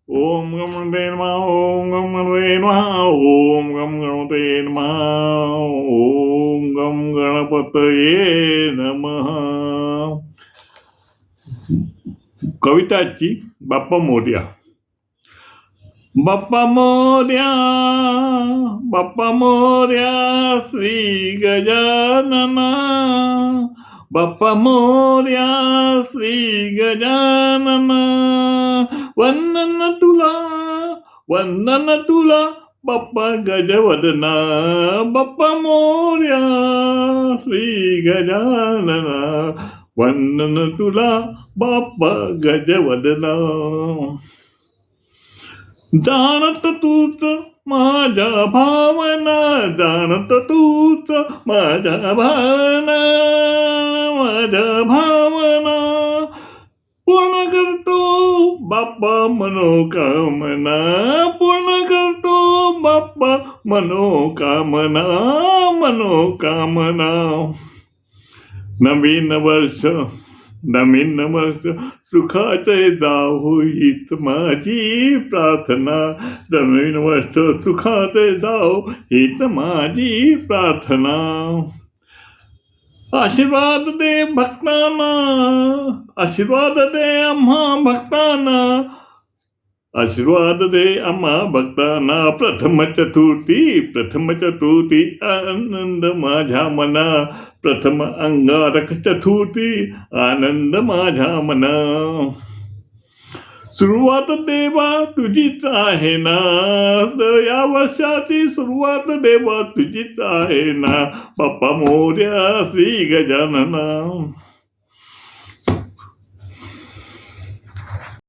ओम गम गणपते नमः. ओम गम गणपते नमः. ओम गम गणपते नमः. ओम गम गणपतये नमः. कविताची बाप्पा मोरया. बाप्पा मोरया, बाप्पा मोरया, श्री गजानना. बाप्पा मोरया, श्री गजानना. वंदन तुला, वंदन तुला, बाप्पा गजवदना. बाप्पा मोरया, श्री गजानना. वंदन तुला, बाप्पा गजवदना. जाणत तूच माझ्या भावना, जाणत तूच माझ्या भावना, माझ्या भावना. पूर्ण करतो बाप्पा मनोकामना, पूर्ण करतो बाप्पा मनोकामना, मनोकामना. नवीन वर्ष, नवीन वर्ष सुखाचे जावो हीच माझी प्रार्थना. नवीन वर्ष सुखाचे जावो हीच माझी प्रार्थना. आशीर्वाद दे भक्तांना, आशीर्वाद दे आम्हा भक्तांना, आशीर्वाद दे आम्हा भक्तांना. प्रथम चतुर्थी, प्रथम चतुर्थी आनंद माझ्या मना. प्रथम अंगारक चतुर्थी आनंद माझ्या मना. सुरुवात देवा तुझीच आहे ना, या वर्षाची सुरुवात देवा तुझीच आहे ना. बाप्पा मोरया, श्री गजानना.